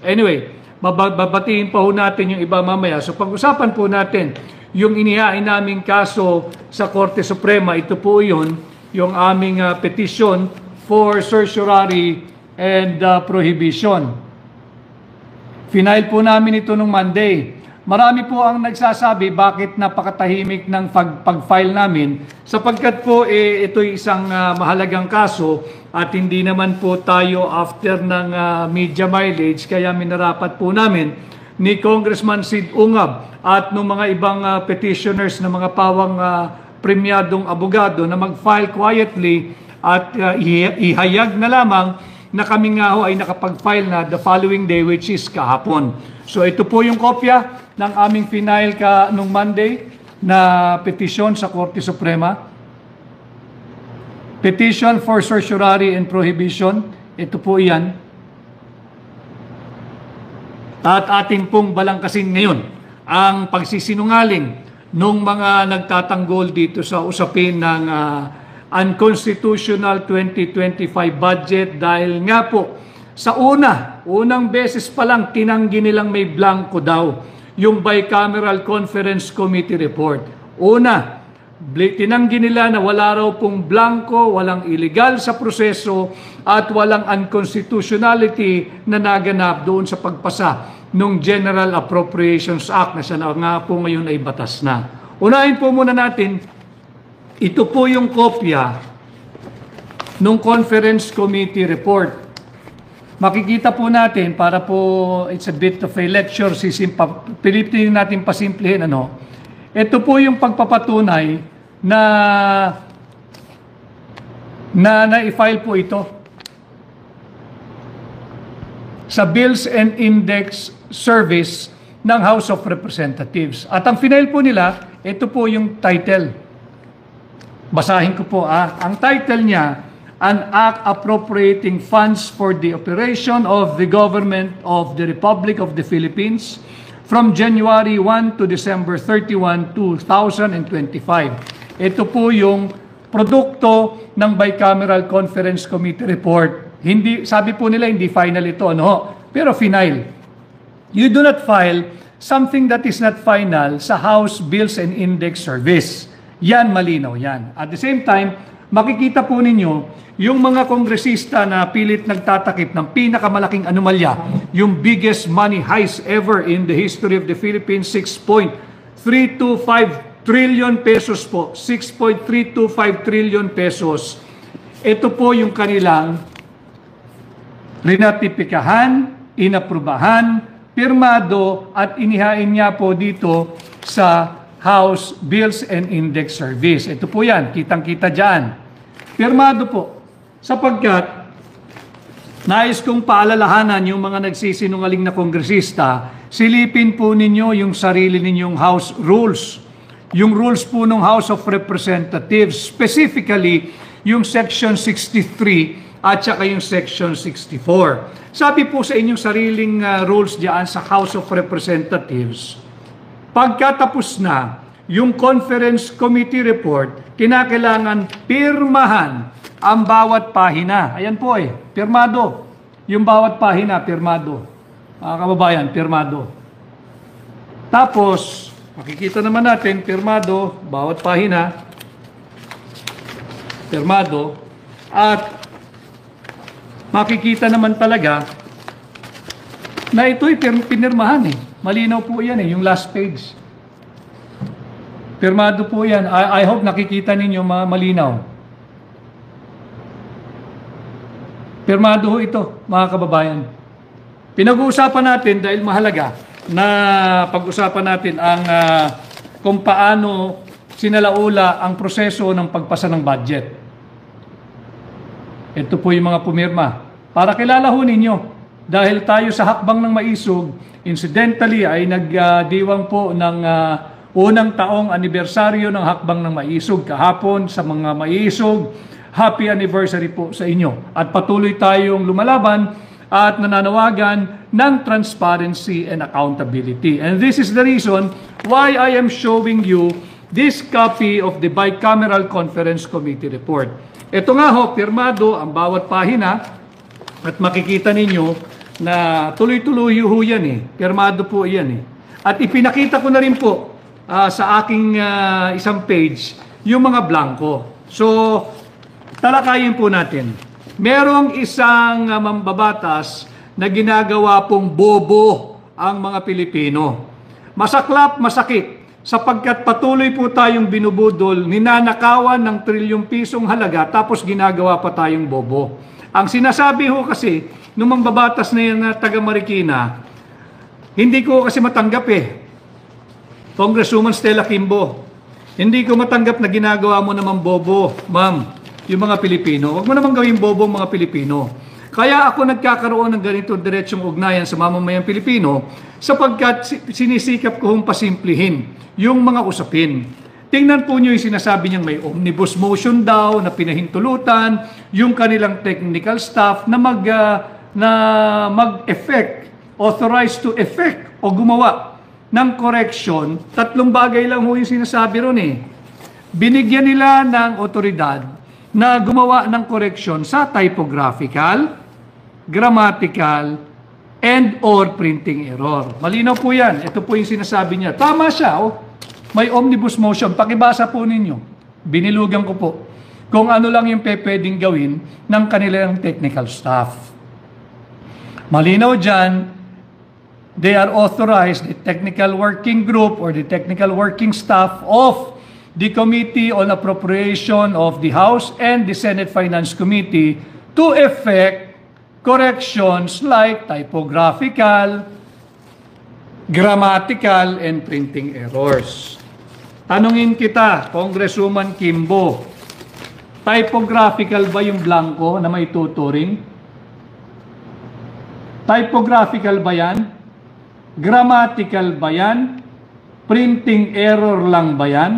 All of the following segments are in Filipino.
Anyway, babatiin pa ho natin yung iba mamaya. So pag-usapan po natin yung inihain naming kaso sa Korte Suprema. Ito po yun, yung aming petition for certiorari and prohibition. Final po namin ito nung Monday. Marami po ang nagsasabi bakit napakatahimik ng pag-file namin sapagkat po ito'y isang mahalagang kaso at hindi naman po tayo after ng media mileage kaya minarapat po namin ni Congressman Sid Ungab at ng mga ibang petitioners na mga pawang premyadong abogado na mag-file quietly at ihayag na lamang na kami nga ho ay nakapag-file na the following day which is kahapon. So ito po yung kopya ng aming final nung Monday na petisyon sa Korte Suprema. Petition for certiorari and prohibition. Ito po yan. At ating pong balangkasin ngayon ang pagsisinungaling nung mga nagtatanggol dito sa usapin ng unconstitutional 2025 budget dahil nga po sa unang beses pa lang tinanggi nilang may blanco daw yung Bicameral Conference Committee report. Tinanggi nila na wala raw pong blanco, walang illegal sa proseso at walang unconstitutionality na naganap doon sa pagpasa ng General Appropriations Act na siya na nga po ngayon ay batas na. Unahin po muna natin, ito po yung kopya ng Conference Committee report. Makikita po natin para po it's a bit of a lecture, pilitin natin pasimplihin Ito po yung pagpapatunay na na-file po ito sa Bills and Index Service ng House of Representatives. At ang final po nila, ito po yung title. Basahin ko po Ang title niya, An Act Appropriating Funds for the Operation of the Government of the Republic of the Philippines from January 1 to December 31, 2025. Ito po yung produkto ng Bicameral Conference Committee report. Sabi po nila hindi final ito, pero final. You do not file something that is not final sa House Bills and Index Service. Yan, malinaw yan. At the same time, makikita po ninyo yung mga kongresista na pilit nagtatakip ng pinakamalaking anomalya, yung biggest money heist ever in the history of the Philippines, 6.325 trillion pesos po. 6.325 trillion pesos. Ito po yung kanilang rinatipikahan, inaprubahan, pirmado at inihain niya po dito sa House Bills and Index Service. Ito po yan, kitang-kita dyan. Pirmado po, sapagkat nais kong paalalahanan yung mga nagsisinungaling na kongresista, silipin po ninyo yung sarili ninyong House rules. Yung rules po ng House of Representatives, specifically yung Section 63 at saka yung Section 64. Sabi po sa inyong sariling rules diyan sa House of Representatives, pagkatapos na yung Conference Committee report, kinakailangan pirmahan ang bawat pahina. Ayan po pirmado. Yung bawat pahina, pirmado. Mga kababayan, pirmado. Tapos, makikita naman natin, pirmado, bawat pahina, pirmado, at makikita naman talaga na ito'y pinirmahan Malinaw po yan yung last page. Pirmado po yan. I hope nakikita ninyo malinaw. Pirmado ho ito, mga kababayan. Pinag-uusapan natin dahil mahalaga na pag-usapan natin ang kung paano sinalaula ang proseso ng pagpasa ng budget. Ito po yung mga pumirma. Para kilala ho ninyo, dahil tayo sa hakbang ng maisog, incidentally ay nagdiwang po ng unang taong anibersaryo ng hakbang ng maisog kahapon sa mga maisog. Happy anniversary po sa inyo. At patuloy tayong lumalaban at nananawagan ng transparency and accountability. And this is the reason why I am showing you this copy of the Bicameral Conference Committee report. Ito nga ho, pirmado ang bawat pahina at makikita ninyo na tuloy-tuloy ho yan eh. Pirmado po yan eh. At ipinakita ko na rin po sa aking isang page yung mga blanco. So, talakayin po natin. Merong isang mambabatas na ginagawa pong bobo ang mga Pilipino. Masaklap, masakit, sapagkat patuloy po tayong binubudol, ninanakawan ng trilyong pisong halaga, tapos ginagawa pa tayong bobo. Ang sinasabi ho kasi, nung mambabatas na yan na taga Marikina, hindi ko kasi matanggap eh. Congresswoman Stella Kimbo, hindi ko matanggap na ginagawa mo naman bobo, ma'am, yung mga Pilipino. Huwag mo naman gawing bobo ang mga Pilipino. Kaya ako nagkakaroon ng ganito diretsyong ugnayan sa mamamayang Pilipino sapagkat sinisikap ko hong pasimplihin yung mga usapin. Tingnan po nyo yung sinasabi niyang may omnibus motion daw na pinahintulutan, yung kanilang technical staff na mag-effect, authorized to effect o gumawa ng correction. Tatlong bagay lang ho yung sinasabi ron eh. Binigyan nila ng otoridad na gumawa ng correction sa typographical, grammatical, and or printing error. Malinaw po yan. Ito po yung sinasabi niya. Tama siya. Oh. May omnibus motion. Pakibasa po ninyo. Binilugan ko po kung ano lang yung pwedeng gawin ng kanilang technical staff. Malinaw dyan, they are authorized, the technical working group or the technical working staff of the Committee on Appropriation of the House and the Senate Finance Committee to effect corrections like typographical, grammatical, and printing errors. Tanungin kita, Congresswoman Kimbo, typographical ba yung blanco na may tuturing? Typographical ba yan? Grammatical ba yan? Printing error lang ba yan?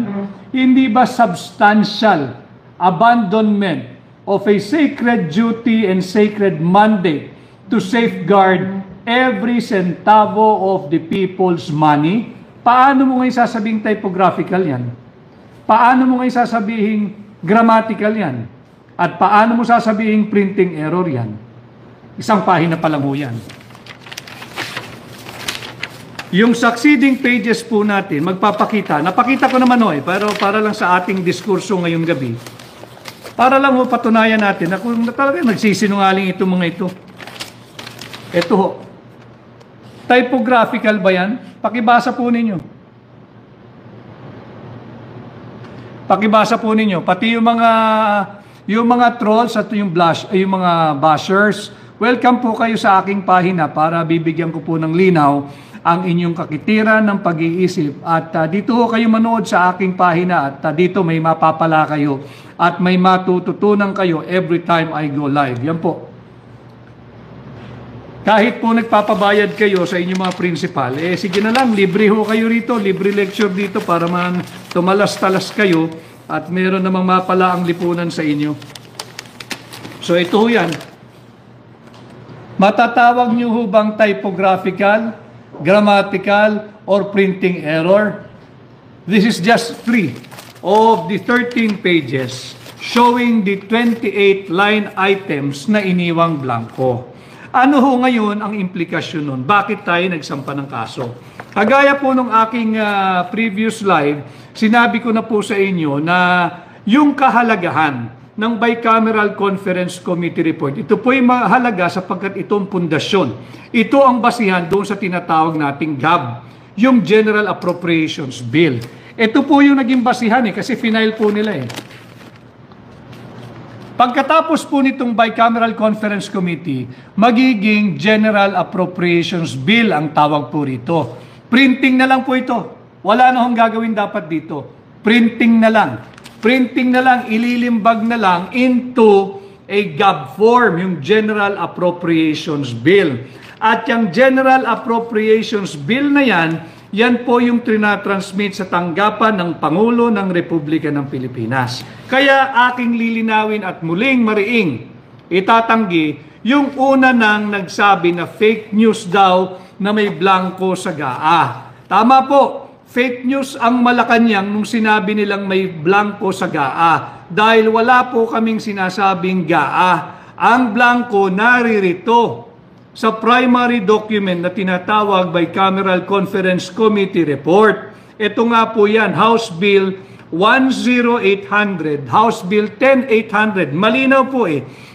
Hindi ba substantial abandonment of a sacred duty and sacred mandate to safeguard every centavo of the people's money? Paano mo ngayon sasabing typographical yan? Paano mo ngayon sasabihin grammatical yan? At paano mo sasabihin printing error yan? Isang pahina pa lang ho yan. Yung succeeding pages po natin, magpapakita. Napakita ko naman ho pero para lang sa ating diskurso ngayong gabi. Para lang ho patunayan natin na kung talaga nagsisinungaling itong mga ito. Ito ho. Typographical ba yan? Pakibasa po ninyo. Pakibasa po ninyo. Pati yung mga trolls at yung mga bashers, welcome po kayo sa aking pahina para bibigyan ko po ng linaw ang inyong kakitiran ng pag-iisip. At dito ho kayo manood sa aking pahina at dito may mapapala kayo at may matututunan kayo every time I go live. Yan po. Kahit po nagpapabayad kayo sa inyong mga principal, sige na lang, libre ho kayo rito, libre lecture dito para man tumalas-talas kayo at meron namang mapala ang lipunan sa inyo. So ito ho yan. Matatawag nyo ho bang typographical, grammatical, or printing error? This is just 3 of the 13 pages showing the 28 line items na iniwang blanco. Ano ho ngayon ang implikasyon nun? Bakit tayo nagsampa ng kaso? Kagaya po nung aking previous live, sinabi ko na po sa inyo na yung kahalagahan ng Bicameral Conference Committee Report, ito po ay mahalaga sapagkat itong pundasyon. Ito ang basihan doon sa tinatawag nating GAB, yung General Appropriations Bill. Ito po yung naging basihan kasi final po nila Pagkatapos po nitong Bicameral Conference Committee, magiging General Appropriations Bill ang tawag po rito. Printing na lang po ito. Wala na hong gagawin dapat dito. Printing na lang. Printing na lang, ililimbag na lang into a GAB form, yung General Appropriations Bill. At yung General Appropriations Bill na yan po yung trinatransmit sa tanggapan ng Pangulo ng Republika ng Pilipinas. Kaya aking lilinawin at muling mariing itatanggi yung una nang nagsabi na fake news daw na may blanco sa GAA. Tama po, fake news ang Malacanang nung sinabi nilang may blanco sa GAA. Dahil wala po kaming sinasabing GAA. Ang blanco naririto sa primary document na tinatawag Bicameral Conference Committee Report. Ito nga po yan, House Bill 10800, House Bill 10800. Malinaw po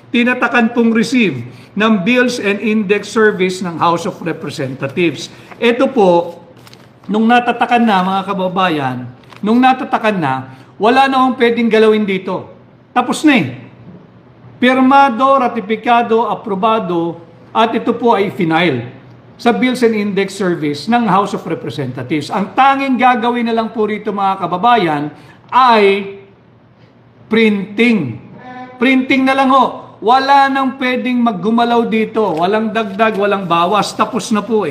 tinatakan pong receive ng Bills and Index Service ng House of Representatives. Ito po, nung natatakan na mga kababayan, wala na akong pwedeng galawin dito. Tapos na Pirmado, ratipikado, aprobado, at ito po ay final sa Bills and Index Service ng House of Representatives. Ang tanging gagawin na lang po rito mga kababayan ay printing. Printing na lang Wala nang pwedeng maggumalaw dito. Walang dagdag, walang bawas. Tapos na po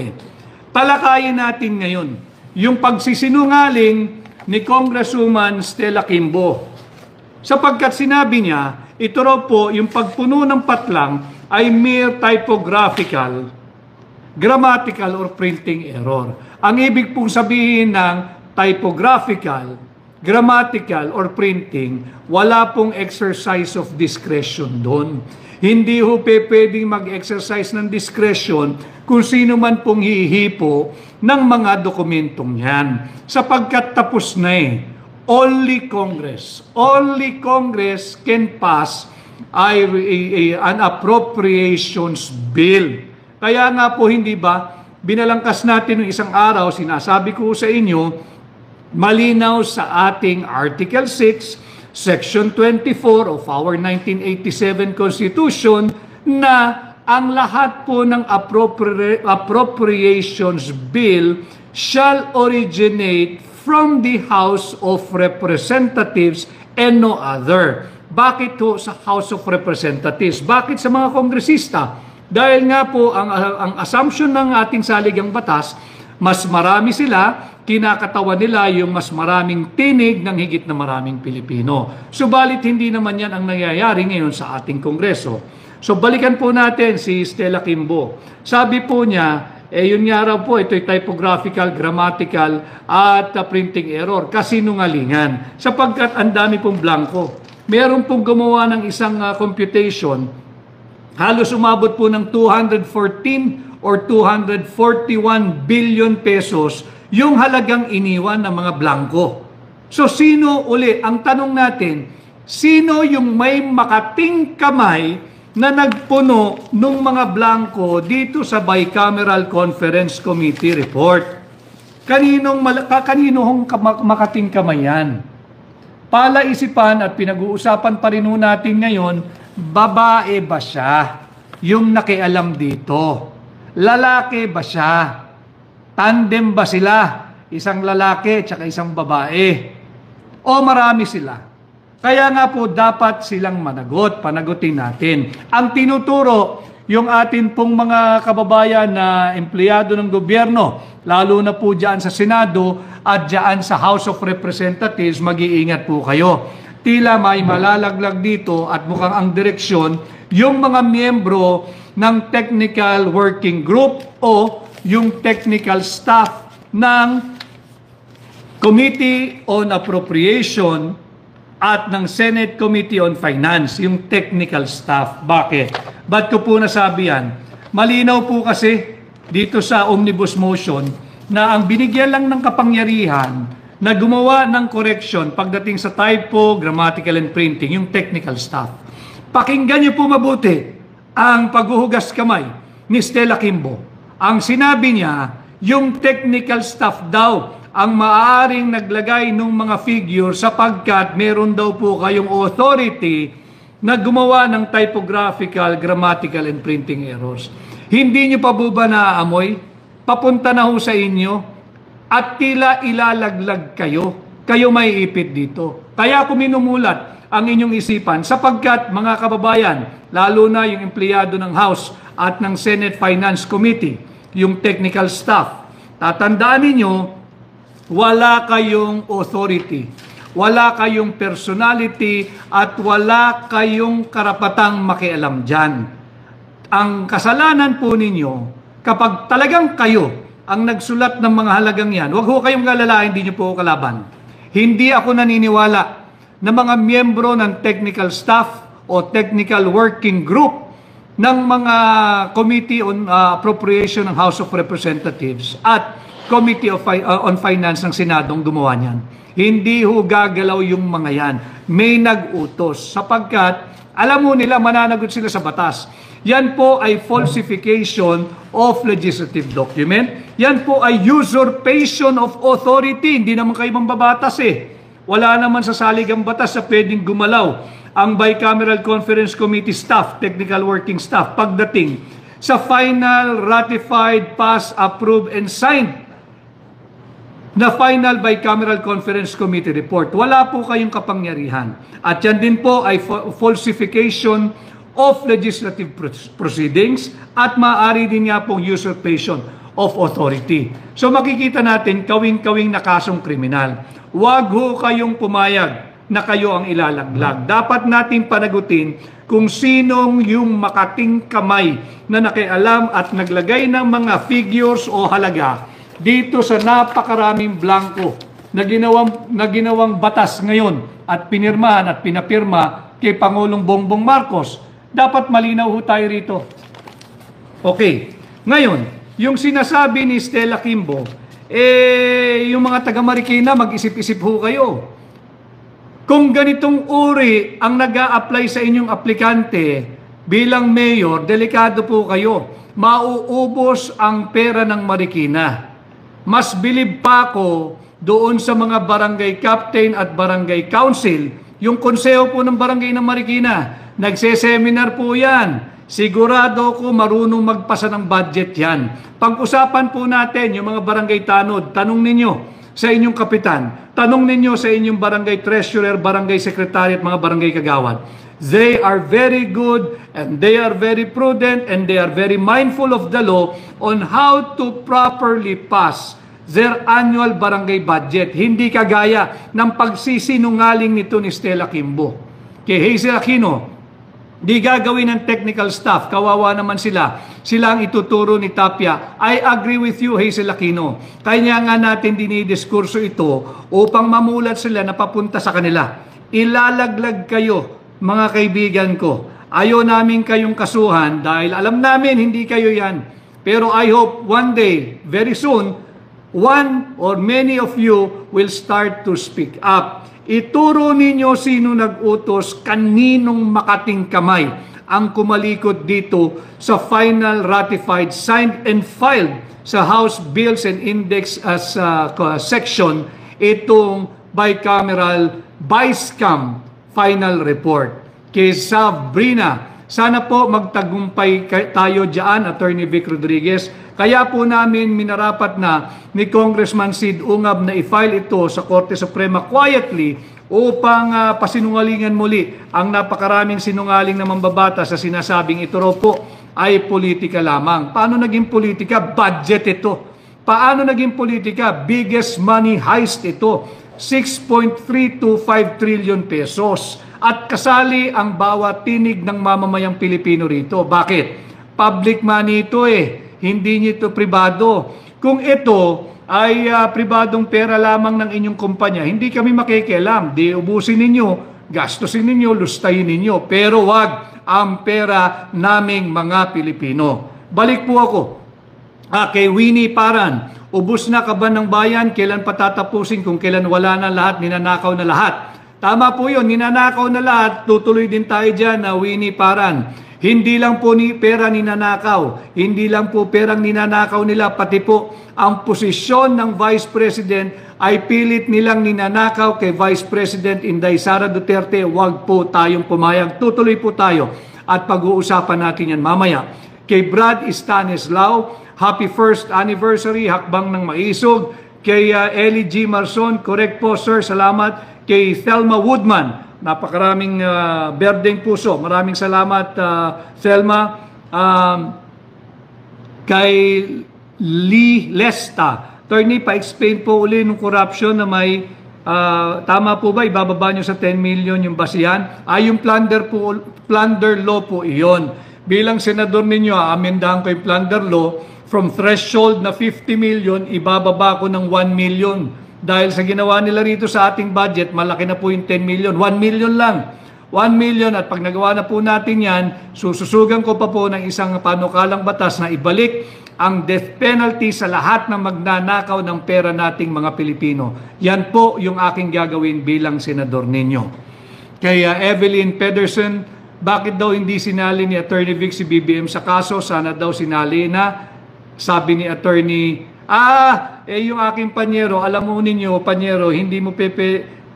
Talakayin natin ngayon yung pagsisinungaling ni Congresswoman Stella Quimbo. Sapagkat sinabi niya, ito raw po yung pagpuno ng patlang ay mere typographical, grammatical, or printing error. Ang ibig pong sabihin ng typographical, grammatical, or printing, wala pong exercise of discretion doon. Hindi pwedeng mag-exercise ng discretion kung sino man pong hihipo ng mga dokumentong yan. Sapagkat tapos na Only Congress can pass an appropriations bill. Kaya nga po hindi ba, binalangkas natin ng isang araw, sinasabi ko sa inyo, malinaw sa ating Article 6, Section 24 of our 1987 Constitution na ang lahat po ng appropriations bill shall originate from the House of Representatives and no other. Bakit sa House of Representatives? Bakit sa mga kongresista? Dahil nga po ang assumption ng ating saligang batas, mas marami sila, kinakatawan nila yung mas maraming tinig ng higit na maraming Pilipino. Subalit hindi naman yan ang nangyayari ngayon sa ating Kongreso. So balikan po natin si Stella Quimbo. Sabi po niya, yun nga raw po, ito'y typographical, grammatical, at printing error. Kasinungalingan. Sapagkat ang dami pong blanco. Meron pong gumawa ng isang computation, halos umabot po ng 214 or 241 billion pesos yung halagang iniwan ng mga blanco. So sino ang tanong natin, sino yung may makating kamay na nagpuno ng mga blanco dito sa Bicameral Conference Committee Report? Kaninong makating kamay yan? Palaisipan at pinag-uusapan pa rin natin ngayon, babae ba siya yung nakialam dito? Lalaki ba siya? Tandem ba sila? Isang lalaki at isang babae? O marami sila? Kaya nga po dapat silang panagutin natin. Ang tinuturo yung atin pong mga kababayan na empleyado ng gobyerno, lalo na po dyan sa Senado at dyan sa House of Representatives, mag-iingat po kayo. Tila may malalaglag dito at mukhang ang direksyon, yung mga miyembro ng Technical Working Group o yung technical staff ng Committee on Appropriation at ng Senate Committee on Finance, yung technical staff. Bakit? Ba't ko po nasabi yan? Malinaw po kasi dito sa omnibus motion na ang binigyan lang ng kapangyarihan na gumawa ng correction pagdating sa typo, grammatical, and printing, yung technical staff. Pakinggan niyo po mabuti ang paghuhugas kamay ni Stella Quimbo. Ang sinabi niya, yung technical staff daw ang maaaring naglagay ng mga figure sapagkat meron daw po kayong authority na gumawa ng typographical, grammatical, and printing errors. Hindi niyo pa ba naaamoy? Papunta na sa inyo at tila ilalaglag kayo. Kayo may ipit dito. Kaya kung minumulat ang inyong isipan sapagkat mga kababayan, lalo na yung empleyado ng House at ng Senate Finance Committee, yung technical staff, tatandaan ninyo, wala kayong authority, wala kayong personality, at wala kayong karapatang makialam dyan. Ang kasalanan po ninyo, kapag talagang kayo ang nagsulat ng mga halagang yan, huwag ho kayong galalain, hindi nyo po kalaban. Hindi ako naniniwala na mga miyembro ng technical staff o technical working group ng mga Committee on Appropriation ng House of Representatives at Committee on Finance ng Senadong gumawa niyan. Hindi ho gagalaw yung mga yan. May nag-utos sapagkat alam mo nila mananagot sila sa batas. Yan po ay falsification of legislative document. Yan po ay usurpation of authority. Hindi naman kayo mambabatas eh. Wala naman sa saligang batas na pwedeng gumalaw ang Bicameral Conference Committee staff, technical working staff, pagdating sa final, ratified, passed, approved, and signed na final Bicameral Conference Committee report. Wala po kayong kapangyarihan. At yan din po ay falsification of legislative proceedings at maaari din nga pong usurpation of authority. So makikita natin kawing-kawing na kasong kriminal. Huwag ho kayong pumayag na kayo ang ilalaglag. Dapat natin panagutin kung sinong yung makating kamay na nakialam at naglagay ng mga figures o halaga dito sa napakaraming blanco na ginawang batas ngayon at pinirmahan at pinapirma kay Pangulong Bongbong Marcos. Dapat malinaw ho tayo rito. Okay. Ngayon, yung sinasabi ni Stella Kimbo, yung mga taga Marikina, mag-isip-isip ho kayo. Kung ganitong uri ang nag-a-apply sa inyong aplikante bilang mayor, delikado po kayo. Mauubos ang pera ng Marikina. Mas bilib pa ako doon sa mga barangay captain at barangay council, yung konseho po ng barangay ng Marikina. Nagse-seminar po yan. Sigurado ko marunong magpasa ng budget yan. Pag-usapan po natin yung mga barangay tanod, tanong ninyo sa inyong kapitan, tanong ninyo sa inyong barangay treasurer, barangay secretary at mga barangay kagawad. They are very good and they are very prudent and they are very mindful of the law on how to properly pass their annual barangay budget. Hindi kagaya ng pagsisinungaling nito ni Stella Kimbo. Kay Hazel Aquino, di gagawin ng technical staff, kawawa naman sila. Sila ang ituturo ni Tapia. I agree with you, Hazel Aquino. Kaya nga natin dinidiskurso ito upang mamulat sila na papunta sa kanila. Ilalaglag kayo, mga kaibigan ko. Ayaw namin kayong kasuhan dahil alam namin hindi kayo yan. Pero I hope one day, very soon, one or many of you will start to speak up. Ituro ninyo sino nag-utos, kaninong makating kamay ang kumalikot dito sa final ratified, signed and filed sa House Bills and Index as section itong bicameral BICAM final report. Kay Sabrina, sana po magtagumpay tayo dyan, Attorney Vic Rodriguez. Kaya po namin minarapat na ni Congressman Sid Ungab na i-file ito sa Korte Suprema quietly upang pasinungalingan muli ang napakaraming sinungaling na mambabata sa sinasabing ito raw po ay politika lamang. Paano naging politika? Budget ito. Paano naging politika? Biggest money heist ito. 6.325 trillion pesos. At kasali ang bawat tinig ng mamamayang Pilipino rito. Bakit? Public money ito eh. Hindi nito pribado. Kung ito ay pribadong pera lamang ng inyong kumpanya, hindi kami makikialam. Di ubusin ninyo, gastusin ninyo, lustayin ninyo. Pero wag ang pera naming mga Pilipino. Balik po ako kay Winnie Paran. Ubus na kaban ng bayan, kailan patatapusin kung kailan wala na lahat, ninanakaw na lahat. Tama po yun, ninanakaw na lahat, tutuloy din tayo dyan na Winnie Paran. Hindi lang po ni pera ninanakaw, hindi lang po perang ninanakaw nila, pati po ang posisyon ng Vice President ay pilit nilang ninanakaw kay Vice President Inday Sara Duterte. Huwag po tayong pumayag, tutuloy po tayo at pag-uusapan natin yan mamaya. Kay Brad Stanislao, happy first anniversary, hakbang ng maisog. Kay Ellie G. Marson, correct po sir, salamat. Kay Thelma Woodman, napakaraming berdeng puso. Maraming salamat, Thelma. Kay Lee Lesta, attorney, pa-explain po uli ng corruption na may, tama po ba, ibababa nyo sa 10 million yung basihan? Yung plunder law po iyon. Bilang senador ninyo, amendahan ko yung plunder law, from threshold na 50 million, ibababa ko ng 1 million. Dahil sa ginawa nila rito sa ating budget, malaki na po yung 10 million. 1 million lang. 1 million at pag nagawa na po natin yan, sususugan ko pa po ng isang panukalang batas na ibalik ang death penalty sa lahat ng magnanakaw ng pera nating mga Pilipino. Yan po yung aking gagawin bilang senador ninyo. Kaya Evelyn Pedersen, bakit daw hindi sinali ni Attorney Vic si BBM sa kaso? Sana daw sinali na. Sabi ni Attorney, yung aking panyero, alam mo ninyo, panyero, hindi mo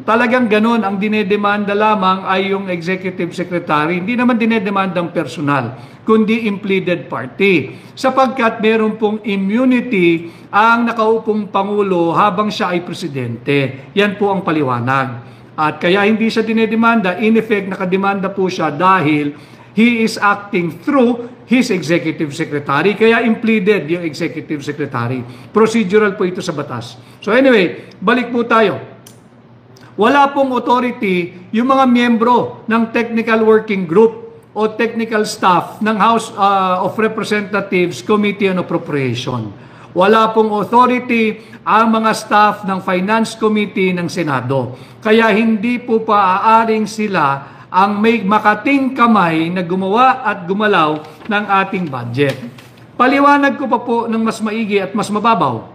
talagang ganon, ang dinedemanda lamang ay yung executive secretary. Hindi naman dinedemanda ang personal, kundi impleaded party. Sapagkat meron pong immunity ang nakaupong Pangulo habang siya ay presidente. Yan po ang paliwanag. At kaya hindi siya dinedemanda, in effect, nakademanda po siya dahil he is acting through his executive secretary. Kaya impleaded yung executive secretary. Procedural po ito sa batas. So anyway, balik po tayo. Wala pong authority yung mga miyembro ng technical working group o technical staff ng House of Representatives Committee on Appropriation. Wala pong authority ang mga staff ng Finance Committee ng Senado. Kaya hindi po paaaring sila ang may makating kamay na gumawa at gumalaw ng ating budget. Paliwanag ko pa po ng mas maigi at mas mababaw.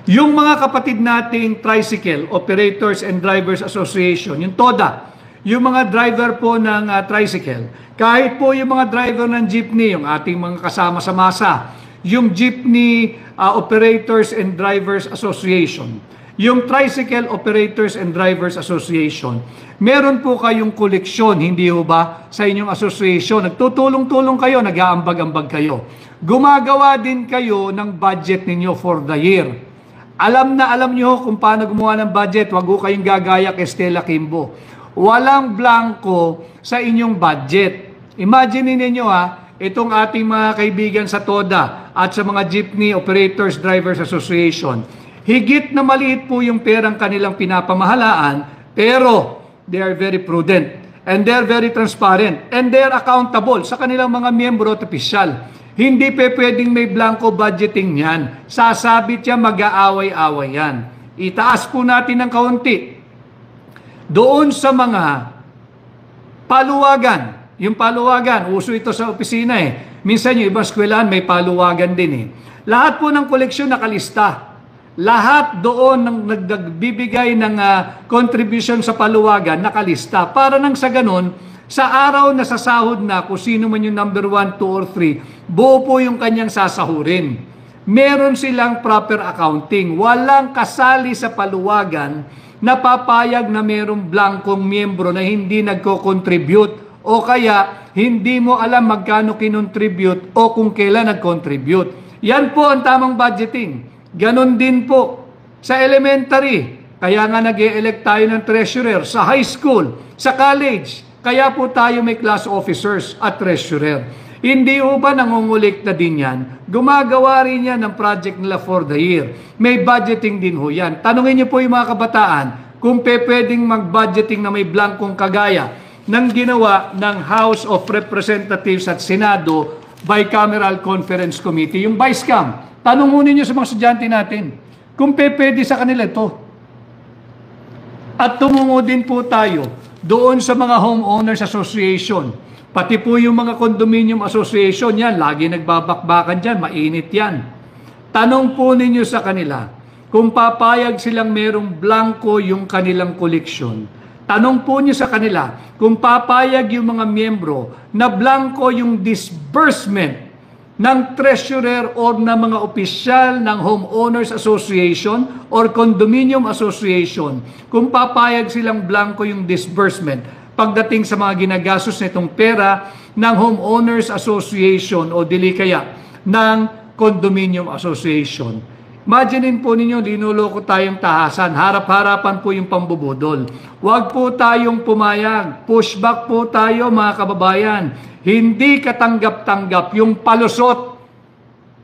Yung mga kapatid nating Tricycle Operators and Drivers Association, yung TODA, yung mga driver po ng tricycle, kahit po yung mga driver ng jeepney, yung ating mga kasama sa masa, yung Jeepney Operators and Drivers Association, yung Tricycle Operators and Drivers Association, meron po kayong koleksyon, hindi ho ba, sa inyong association? Nagtutulong-tulong kayo, nag-aambag-ambag kayo. Gumagawa din kayo ng budget ninyo for the year. Alam nyo kung paano gumawa ng budget. Huwag ko kayong gagaya kay Stella Kimbo. Walang blanco sa inyong budget. Imagine ninyo itong ating mga kaibigan sa TODA at sa mga Jeepney Operators Drivers Association. Higit na maliit po yung perang kanilang pinapamahalaan, pero they are very prudent and they are very transparent and they are accountable sa kanilang mga miyembro at opisyal. Hindi pwedeng may blanco budgeting yan. Sasabit yan, mag-aaway-aaway yan. Itaas po natin ng kaunti. Doon sa mga paluwagan, yung paluwagan, uso ito sa opisina Minsan yung ibang eskwelahan may paluwagan din Lahat po ng koleksyon nakalista. Lahat doon ng nagbibigay ng contribution sa paluwagan nakalista. Para nang sa ganun, sa araw na sasahod na, kung sino man yung number 1, 2, or 3, buo po yung kanyang sasahurin. Meron silang proper accounting. Walang kasali sa paluwagan na papayag na merong blankong miyembro na hindi nagko-contribute o kaya hindi mo alam magkano kinontribute o kung kailan nag-contribute. Yan po ang tamang budgeting. Ganon din po sa elementary. Kaya nga nag-e-elect tayo ng treasurer sa high school, sa college. Kaya po tayo may class officers at treasurer. Hindi ho ba nangungulikta din yan? Gumagawa rin yan ng project nila for the year. May budgeting din ho yan. Tanungin niyo po yung mga kabataan kung pwedeng mag-budgeting na may blankong kagaya ng ginawa ng House of Representatives at Senado Bicameral Conference Committee, yung BICAM. Tanungin niyo sa mga estudyante natin kung pwede sa kanila ito. At tumungo din po tayo doon sa mga homeowners association, pati po yung mga condominium association, yan, lagi nagbabakbakan dyan, mainit yan. Tanong po ninyo sa kanila, kung papayag silang merong blanco yung kanilang koleksyon. Tanong po niyo sa kanila, kung papayag yung mga miyembro na blanco yung disbursement ng treasurer or ng mga opisyal ng homeowners association or condominium association, kung papayag silang blanco yung disbursement pagdating sa mga ginagastos nitong pera ng homeowners association o dili kaya ng condominium association. Imaginin po ninyo, linuloko tayong tahasan, harap-harapan po yung pambubudol. Huwag po tayong pumayag, pushback po tayo mga kababayan. Hindi katanggap-tanggap yung palusot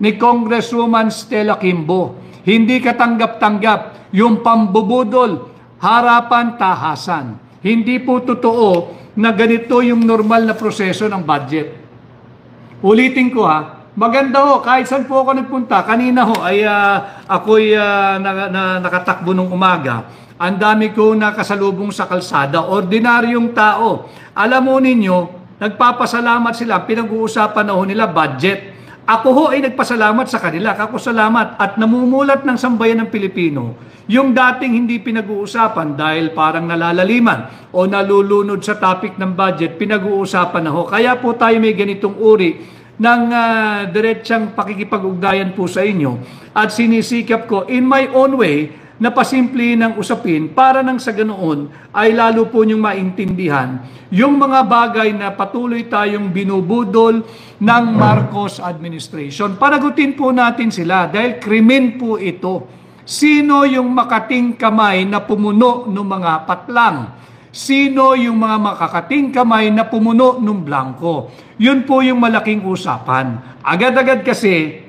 ni Congresswoman Stella Kimbo. Hindi katanggap-tanggap yung pambubudol, harapan, tahasan. Hindi po totoo na ganito yung normal na proseso ng budget. Ulitin ko maganda ho, kahit saan po ako nagpunta. Kanina ho ay ako'y nakatakbo nung umaga. ang dami ko nakasalubong sa kalsada, ordinaryong tao. Alam mo ninyo, nagpapasalamat sila, pinag-uusapan na ho nila budget. Ako ho ay nagpasalamat sa kanila, kakosalamat, at namumulat ng sambayan ng Pilipino, yung dating hindi pinag-uusapan dahil parang nalalaliman o nalulunod sa topic ng budget, pinag-uusapan na ho. Kaya po tayo may ganitong uri ng diretsang pakikipag-ugnayan po sa inyo at sinisikap ko in my own way na pasimple ng usapin para nang sa ganoon ay lalo po niyong maintindihan yung mga bagay na patuloy tayong binubudol ng Marcos administration. Panagutin po natin sila dahil krimen po ito. Sino yung makating kamay na pumuno ng mga patlang? Sino yung mga makakating kamay na pumuno ng blanco? Yun po yung malaking usapan. Agad-agad kasi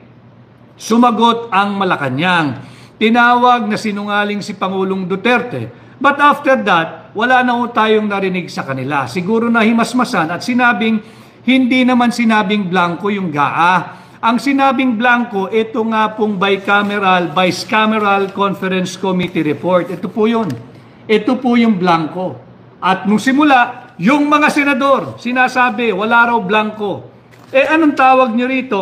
sumagot ang Malacanang. Tinawag na sinungaling si Pangulong Duterte. But after that, wala na ho tayong narinig sa kanila. Siguro na himasmasan at sinabing, hindi naman sinabing blanco yung GAA. Ang sinabing blanco, ito nga pong Bicameral Conference Committee report. Ito po yun. Ito po yung blanco. At nung simula, yung mga senador, sinasabi, wala raw blanco. Anong tawag nyo rito?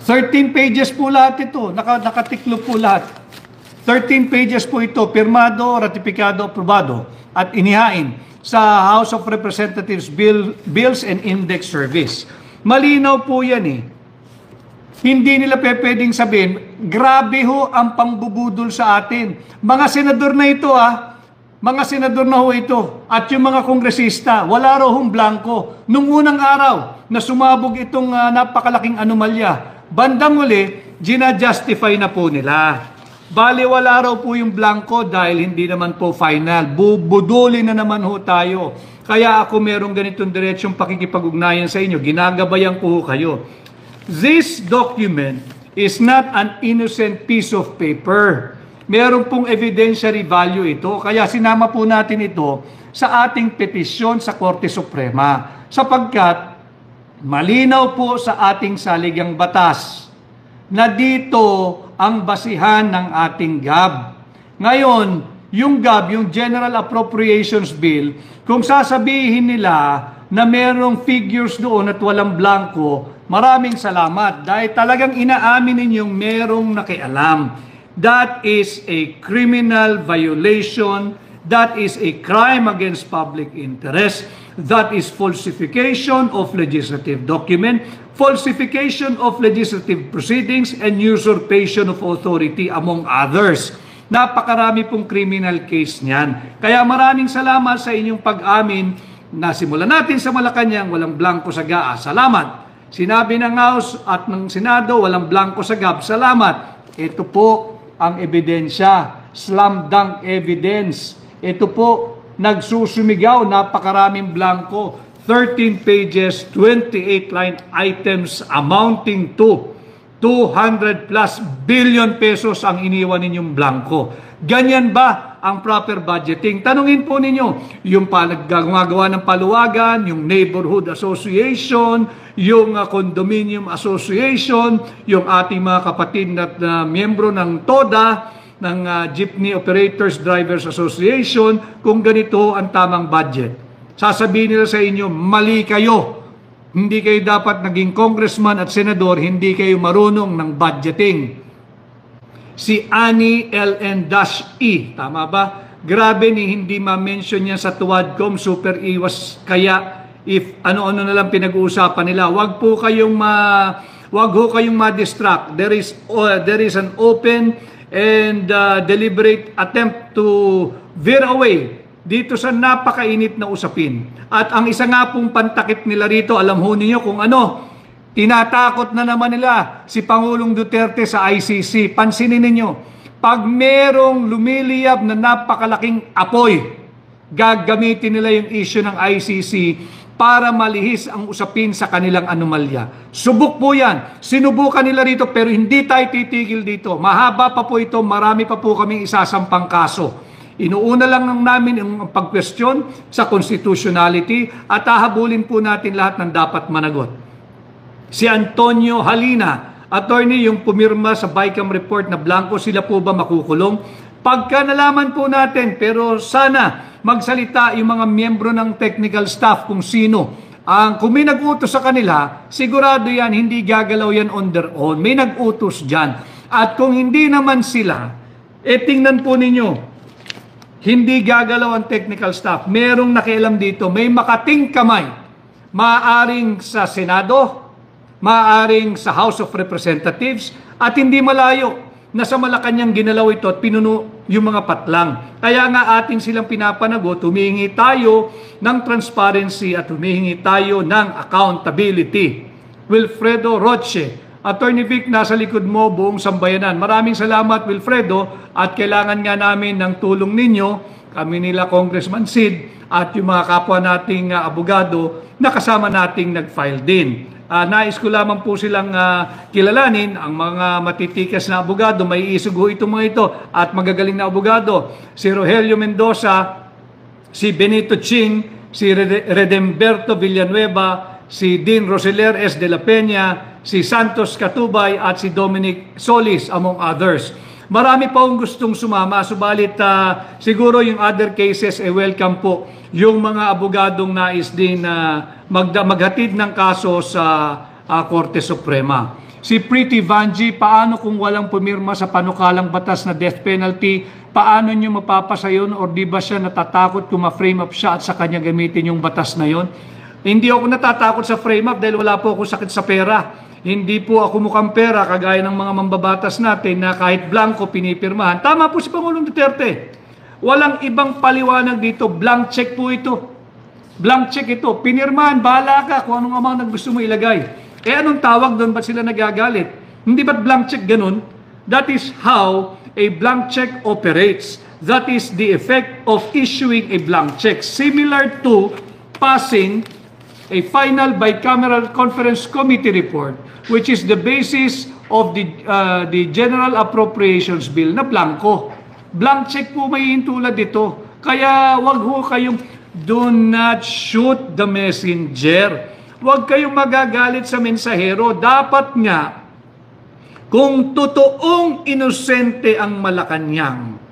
13 pages po lahat ito. Nakatiklo po lahat. 13 pages po ito. Pirmado, ratipikado, aprobado. At inihain sa House of Representatives Bills and Index Service. Malinaw po yan eh. Hindi nila pwedeng sabihin, grabe ho ang pangbubudol sa atin. Mga senador na ito mga senador na ho ito. At yung mga kongresista, wala raw hong blanco. Nung unang araw na sumabog itong napakalaking anomalya, bandang uli, gina-justify na po nila. Bali, wala raw po yung blanco dahil hindi naman po final. Bubudulin na naman ho tayo. Kaya ako merong ganitong diretsyong pakikipag-ugnayan sa inyo. Ginagabayan ko ho kayo. This document is not an innocent piece of paper. Meron pong evidentiary value ito. Kaya sinama po natin ito sa ating petisyon sa Korte Suprema. Sapagkat malinaw po sa ating saligang batas na dito ang basihan ng ating GAB. Ngayon, yung GAB, yung General Appropriations Bill, kung sasabihin nila na merong figures doon at walang blanco, maraming salamat dahil talagang inaamin ninyong merong nakialam. That is a criminal violation. That is a crime against public interest. That is falsification of legislative document, falsification of legislative proceedings, and usurpation of authority, among others. Napakarami pong criminal case niyan. Kaya maraming salamat sa inyong pag-amin na simulan natin sa Malacanang, walang blanco sa GAA. Salamat. Sinabi ng House at ng Senado, walang blanco sa GAB. Salamat. Ito po ang ebidensya. Slam dunk evidence. Ito po, nagsusumigaw, napakaraming blanco, 13 pages, 28 line items amounting to 200 plus billion pesos ang iniwan ninyong blanco. Ganyan ba ang proper budgeting? Tanungin po ninyo, yung gumagawa ng paluwagan, yung neighborhood association, yung condominium association, yung ating mga kapatid na miyembro ng TODA, ng Jeepney Operators Drivers Association, kung ganito ang tamang budget. Sasabihin nila sa inyo, mali kayo. Hindi kayo dapat naging congressman at senador, hindi kayo marunong ng budgeting. Si Annie LN-E, tama ba? Grabe ni hindi ma-mention niya sa Tuwadcom, super iwas kaya if ano-ano na lang pinag-uusapan nila. Wag ho kayong ma-distract. There is an open and deliberate attempt to veer away dito sa napakainit na usapin. At ang isa nga pong pantakip nila rito, alam ho ninyo kung ano, tinatakot na naman nila si Pangulong Duterte sa ICC. Pansinin ninyo, pag merong lumiliyab na napakalaking apoy, gagamitin nila yung issue ng ICC para malihis ang usapin sa kanilang anomalya. Subok po yan. Sinubukan nila rito pero hindi tayo titigil dito. Mahaba pa po ito, marami pa po kaming isasampang kaso. Inuuna lang namin ang pag-question sa constitutionality at hahabulin po natin lahat ng dapat managot. Si Antonio Halina, Attorney, yung pumirma sa BICAM report na blanco, sila po ba makukulong? Pagka nalaman po natin, pero sana magsalita yung mga miyembro ng technical staff kung sino. Kung may nag-utos sa kanila, sigurado yan, hindi gagalaw yan on their own. May nag-utos dyan. At kung hindi naman sila, tingnan po ninyo, hindi gagalaw ang technical staff. Merong nakialam dito, may makating kamay. Maaring sa Senado, maaring sa House of Representatives, at hindi malayo na sa Malacanang ginalaw ito at pinuno yung mga patlang. Kaya nga atin silang pinapanagot, humihingi tayo ng transparency at humihingi tayo ng accountability. Wilfredo Roche, Attorney Vic, nasa likod mo buong sambayanan. Maraming salamat, Wilfredo, at kailangan nga namin ng tulong ninyo, kami nila Congressman Sid at yung mga kapwa nating abogado na kasama nating nag-file din. Nais ko lamang po silang kilalanin, ang mga matitikas na abogado, may isugo itong mga ito at magagaling na abogado. Si Rogelio Mendoza, si Benito Ching, si Redemberto Villanueva, si Dean Roseler S. de la Peña, si Santos Catubay at si Dominic Solis among others. Marami pa akong gustong sumama, subalit siguro yung other cases welcome po yung mga abogadong nais din na maghatid ng kaso sa Korte Suprema. Si Pretty Vanji, paano kung walang pumirma sa panukalang batas na death penalty? Paano nyo mapapasa yun? Or di ba siya natatakot kung ma-frame up siya at sa kanya gamitin yung batas na yun? Hindi ako natatakot sa frame up dahil wala po ako sakit sa pera. Hindi po ako mukhang pera kagaya ng mga mambabatas natin na kahit blanco pinipirmahan. Tama po si Pangulong Duterte. Walang ibang paliwanag dito. Blank check po ito. Blank check ito. Pinirmahan, bahala ka kung anong amang gusto mo ilagay. Anong tawag doon? Ba't sila nagagalit? Hindi ba't blank check ganun? That is how a blank check operates. That is the effect of issuing a blank check. Similar to passing a final bicameral conference committee report, which is the basis of the General Appropriations Bill na blanco. Blank check po may intulad dito. Kaya wag ho kayong do not shoot the messenger. Wag kayong magagalit sa mensahero. Dapat nga, kung totoong inosente ang Malacanang,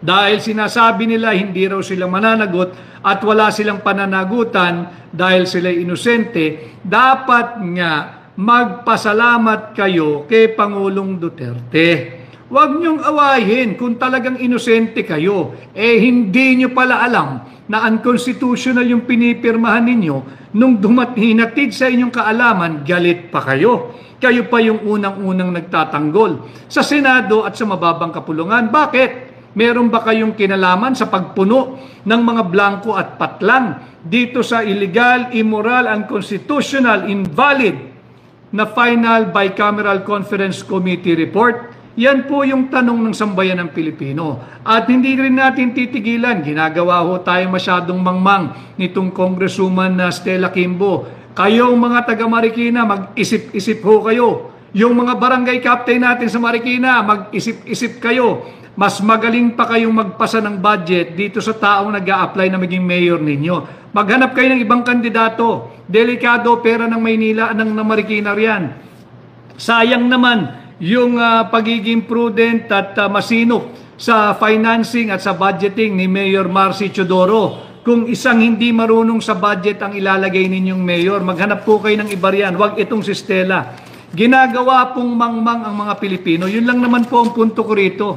dahil sinasabi nila hindi raw sila mananagot at wala silang pananagutan dahil sila inosente, dapat nga magpasalamat kayo kay Pangulong Duterte. Huwag niyong awahin kung talagang inosente kayo. Hindi niyo pala alam na unconstitutional yung pinipirmahan ninyo. Nung hinatid sa inyong kaalaman, galit pa kayo. Kayo pa yung unang-unang nagtatanggol sa Senado at sa mababang kapulungan. Bakit? Meron ba kayong kinalaman sa pagpuno ng mga blanco at patlang dito sa illegal, immoral, unconstitutional, invalid na final bicameral conference committee report? Yan po yung tanong ng sambayan ng Pilipino. At hindi rin natin titigilan. Ginagawa ho tayo masyadong mangmang nitong Congresswoman na Stella Kimbo. Kayong mga taga Marikina, mag-isip-isip ho kayo. Yung mga barangay captain natin sa Marikina, mag-isip-isip kayo. Mas magaling pa kayong magpasa ng budget dito sa taong nag-a-apply na maging mayor ninyo. Maghanap kayo ng ibang kandidato. Delikado pera ng Maynila, ng Marikina riyan. Sayang naman yung pagiging prudent at masinop sa financing at sa budgeting ni Mayor Marcy Chodoro. Kung isang hindi marunong sa budget ang ilalagay ninyong mayor, maghanap po kayo ng iba riyan. Huwag itong si Stella. Ginagawa pong mangmang ang mga Pilipino. Yun lang naman po ang punto ko rito.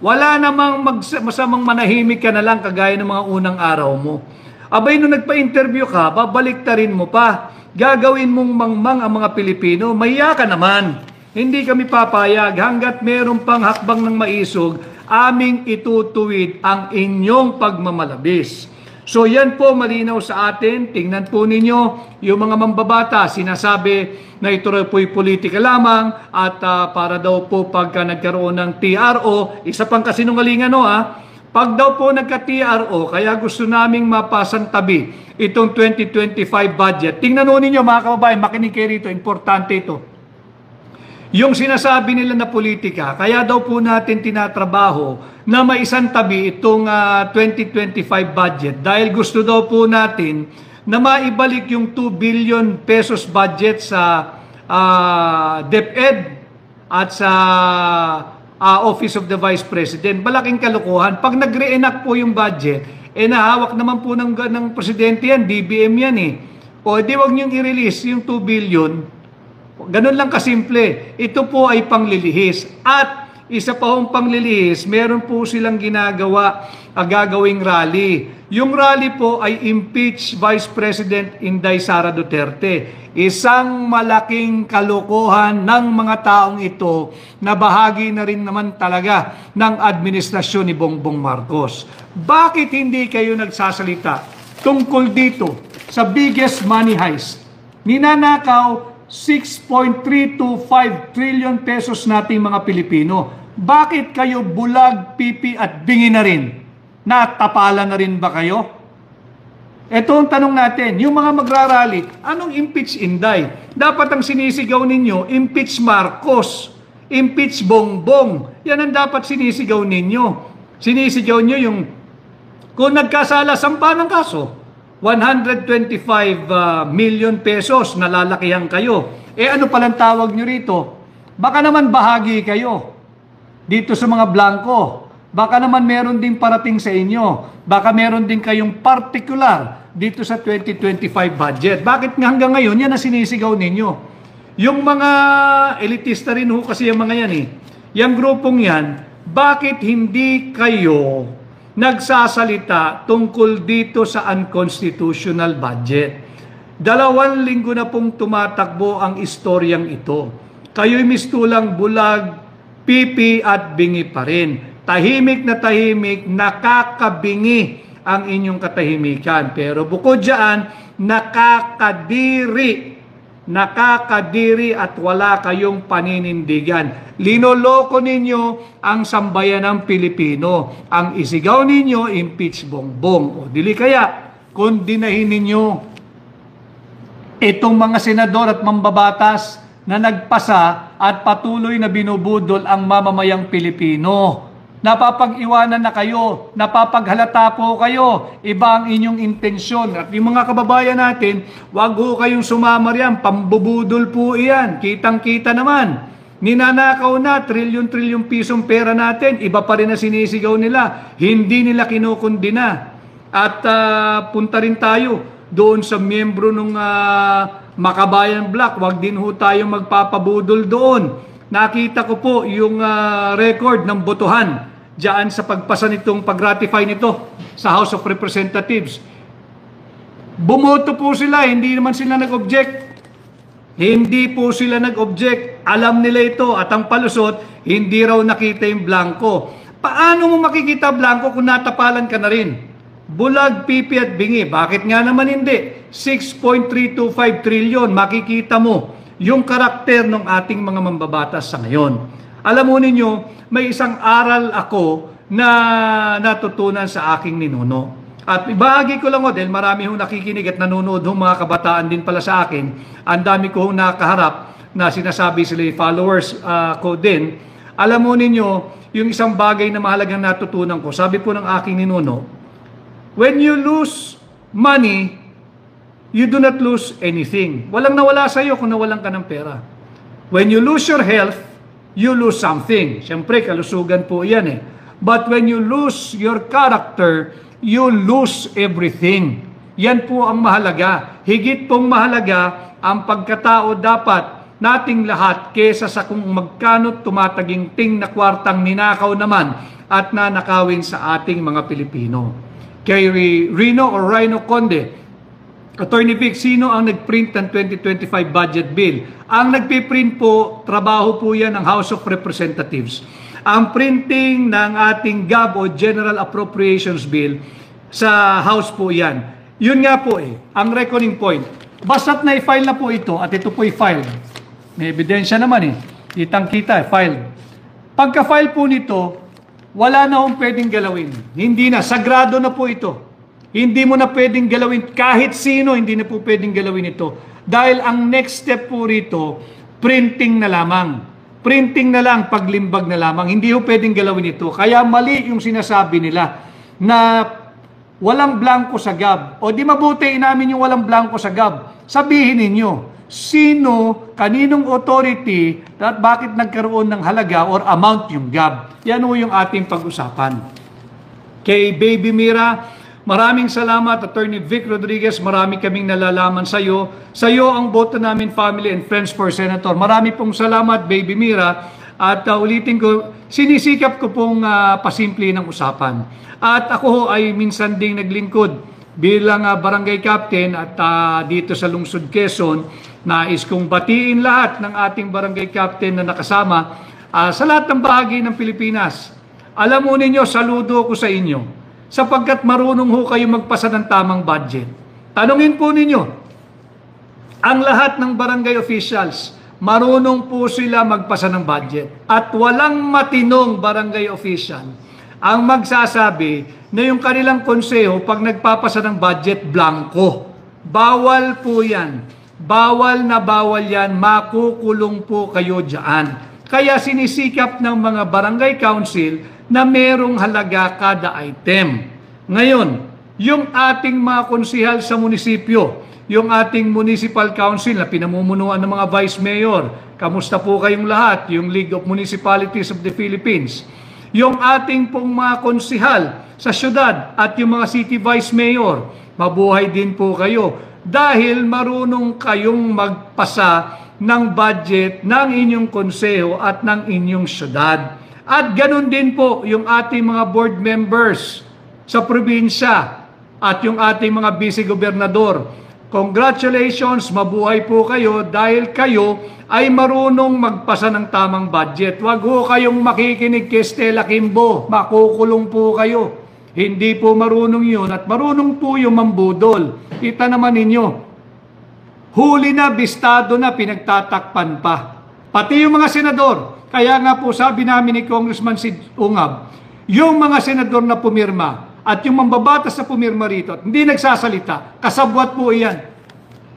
Wala namang masamang manahimik ka na lang kagaya ng mga unang araw mo. Abay, nung nagpa-interview ka, babaliktarin mo pa. Gagawin mong mangmang ang mga Pilipino. Mahiya ka naman. Hindi kami papayag hanggat meron pang hakbang ng maisog, aming itutuwid ang inyong pagmamalabis. So yan po malinaw sa atin. Tingnan po ninyo yung mga mambabata. Sinasabi na ito po'y politika lamang at para daw po pagka nagkaroon ng TRO, isa pang kasinungalingan pag daw po nagka-TRO, kaya gusto naming mapasan tabi itong 2025 budget. Tingnan po ninyo mga kababayan, makinig kayo rito, importante ito. Yung sinasabi nila na politika, kaya daw po natin tinatrabaho na maisantabi itong 2025 budget dahil gusto daw po natin na maibalik yung 2 billion pesos budget sa DepEd at sa Office of the Vice President. Malaking kalokohan. Pag nag-reenact po yung budget, nahawak naman po ng presidente yan, DBM yan eh. O di wag niyong i-release yung 2 billion. Ganun lang kasimple. Ito po ay panglilihis. At isa pa hong panglilihis, meron po silang gagawing rally. Yung rally po ay impeach Vice President Inday Sara Duterte. Isang malaking kalokohan ng mga taong ito na bahagi na rin naman talaga ng administrasyon ni Bongbong Marcos. Bakit hindi kayo nagsasalita tungkol dito sa biggest money heist? Ninanakaw 6.325 trillion pesos nating mga Pilipino. Bakit kayo bulag, pipi at bingi na rin? Natapalan na rin ba kayo? Ito ang tanong natin, yung mga magrarally, anong impeach Inday? Dapat ang sinisigaw ninyo, impeach Marcos, impeach Bongbong. Yan ang dapat sinisigaw ninyo. Sinisigaw nyo yung, kung nagkasala, sampa ng kaso. 125 million pesos, nalalakihan kayo. Ano palang tawag nyo rito? Baka naman bahagi kayo dito sa mga blanco. Baka naman meron din parating sa inyo. Baka meron din kayong particular dito sa 2025 budget. Bakit nga hanggang ngayon, yan ang sinisigaw ninyo? Yung mga elitista rin ho kasi yung mga yan eh. Yung grupong yan, bakit hindi kayo nagsasalita tungkol dito sa unconstitutional budget? 2 linggo na pong tumatakbo ang istoryang ito. Kayo'y mistulang bulag, pipi at bingi pa rin. Tahimik na tahimik, nakakabingi ang inyong katahimikan. Pero bukod dyan, nakakadiri at wala kayong paninindigan. Linoloko ninyo ang sambayan ng Pilipino. Ang isigaw ninyo, impeach Bongbong. O dili kaya, kung dinahin ninyo itong mga senador at mambabatas na nagpasa at patuloy na binubudol ang mamamayang Pilipino. Napapag-iwanan na kayo, napapaghalata po kayo, iba ang inyong intensyon. At yung mga kababayan natin, wag ho kayong sumama riyan, pambubudol po iyan, kitang-kita naman. Ninanakaw na, trilyon-trilyon pisong pera natin, iba pa rin na sinisigaw nila, hindi nila kinukundina. At punta rin tayo doon sa miyembro ng Makabayan Black, wag din ho tayo magpapabudol doon. Nakita ko po yung record ng botohan diyan sa pagpasa nitong pag-ratify nito sa House of Representatives. Bumoto po sila, hindi naman sila nag-object. Hindi po sila nag-object. Alam nila ito at ang palusot, hindi raw nakita yung blanco. Paano mo makikita blanco kung natapalan ka na rin? Bulag, pipi at bingi. Bakit nga naman hindi? 6.325 trillion, makikita mo yung karakter ng ating mga mambabatas sa ngayon. Alam mo ninyo, may isang aral ako na natutunan sa aking ninuno. At ibahagi ko lang ho, dahil marami hong nakikinig at nanonood hong mga kabataan din pala sa akin. Ang dami ko hong nakaharap na sinasabi sila yung followers ko din. Alam mo ninyo, yung isang bagay na mahalagang natutunan ko, sabi po ng aking ninuno, when you lose money, you do not lose anything. Walang nawala sa iyo kung nawalan ka ng pera. When you lose your health, you lose something. Siyempre, kalusugan po yan eh. But when you lose your character, you lose everything. Yan po ang mahalaga. Higit pong mahalaga ang pagkatao dapat nating lahat kesa sa kung magkano tumataginting na kwartang ninakaw naman at nanakawin sa ating mga Pilipino. Kay Rino o Rhino Conde, Attorney Vic, sino ang nag-print ng 2025 budget bill? Ang nagpiprint po, trabaho po yan ng House of Representatives. Ang printing ng ating GAB o General Appropriations Bill sa House po yan. Yun nga po ang reckoning point. Basta't na-file na po ito at ito po i-file. May ebidensya naman kitang-kita, filed. Pagka-file po nito, wala na akong pwedeng galawin. Hindi na, sagrado na po ito. Hindi mo na pwedeng galawin, kahit sino, hindi na po pwedeng galawin ito. Dahil ang next step po rito, printing na lamang. Printing na lang, paglimbag na lamang. Hindi po pwedeng galawin ito. Kaya mali yung sinasabi nila na walang blanco sa GAB. O di mabuti inamin yung walang blanco sa GAB. Sabihin ninyo, sino, kaninong authority, at bakit nagkaroon ng halaga or amount yung GAB. Yan ho yung ating pag-usapan. Kay Baby Mira, maraming salamat, Attorney Vic Rodriguez, marami kaming nalalaman sa iyo. Sa iyo ang boto namin, family and friends for Senator. Marami pong salamat, Baby Mira. At ulitin ko, sinisikap ko pong pasimple ng usapan. At ako ho ay minsan ding naglingkod bilang barangay captain at dito sa Lungsod Quezon. Nais kong batiin lahat ng ating barangay captain na nakasama sa lahat ng bahagi ng Pilipinas. Alam mo ninyo, saludo ko sa inyo sapagkat marunong ho kayo magpasa ng tamang budget. Tanungin po ninyo, ang lahat ng barangay officials, marunong po sila magpasa ng budget. At walang matinong barangay official ang magsasabi na yung kanilang konseho pag nagpapasa ng budget, blanco. Bawal po yan. Bawal na bawal yan. Makukulong po kayo dyan. Kaya sinisikap ng mga barangay council na merong halaga kada item. Ngayon, yung ating mga konsihal sa munisipyo, yung ating municipal council na pinamumunuan ng mga vice mayor, kamusta po kayong lahat, yung League of Municipalities of the Philippines, yung ating pong mga konsihal sa syudad at yung mga city vice mayor, mabuhay din po kayo dahil marunong kayong magpasa ng budget ng inyong konseho at ng inyong syudad. At ganun din po yung ating mga board members sa probinsya at yung ating mga vice-gobernador. Congratulations, mabuhay po kayo dahil kayo ay marunong magpasa ng tamang budget. Huwag ho kayong makikinig kay Stella Kimbo, makukulong po kayo. Hindi po marunong yun at marunong po yung mambudol. Kita naman ninyo, huli na, bistado na, pinagtatakpan pa. Pati yung mga senador. Kaya nga po sabi namin ni Congressman Sid Ungab, yung mga senador na pumirma at yung mambabatas na pumirma rito, hindi nagsasalita, kasabwat po iyan.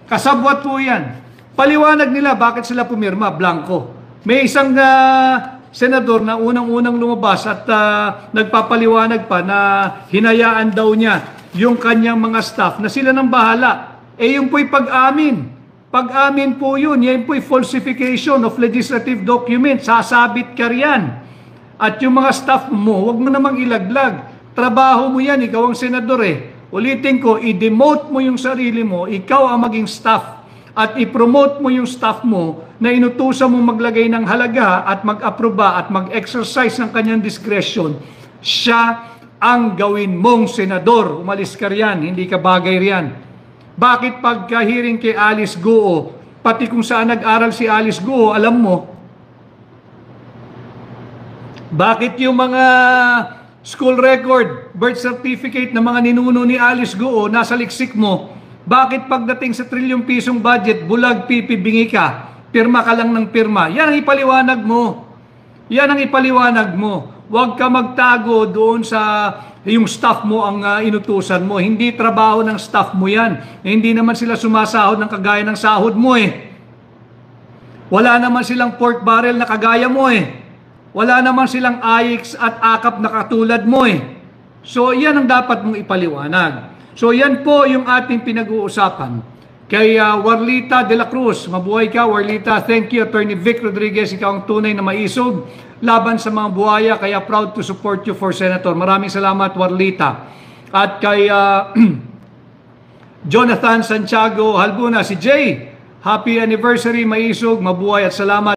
Kasabwat po iyan. Paliwanag nila bakit sila pumirma, blanco. May isang senador na unang-unang lumabas at nagpapaliwanag pa na hinayaan daw niya yung kanyang mga staff na sila nang bahala. Yung po'y pag-amin. Pag-amin po yun. Yan po'y falsification of legislative document. Sasabit ka riyan. At yung mga staff mo, huwag mo namang ilaglag. Trabaho mo yan, ikaw ang senador Ulitin ko, i-demote mo yung sarili mo, ikaw ang maging staff. At i-promote mo yung staff mo na inutusan mo maglagay ng halaga at mag-aproba at mag-exercise ng kanyang discretion. Siya ang gawin mong senador. Umalis ka riyan, hindi ka bagay riyan. Bakit pagka-hearing kay Alice Guo, pati kung saan nag-aral si Alice Guo, alam mo, bakit yung mga school record, birth certificate ng mga ninuno ni Alice Guo nasa liksik mo, bakit pagdating sa trilyong pisong budget, bulag, pipi, bingi ka, pirma ka lang ng pirma? Yan ang ipaliwanag mo. Yan ang ipaliwanag mo. Huwag ka magtago doon sa yung staff mo ang inutusan mo. Hindi trabaho ng staff mo yan. Hindi naman sila sumasahod ng kagaya ng sahod mo Wala naman silang pork barrel na kagaya mo Wala naman silang AIX at AKAP na katulad mo So yan ang dapat mong ipaliwanag. So yan po yung ating pinag-uusapan. Kay Warlita de la Cruz, mabuhay ka Warlita. Thank you Attorney Vic Rodriguez, ikaw ang tunay na maisog laban sa mga buhaya, kaya proud to support you for Senator. Maraming salamat Warlita. At kay Jonathan Santiago Halbuna, si Jay, happy anniversary maisog, mabuhay at salamat.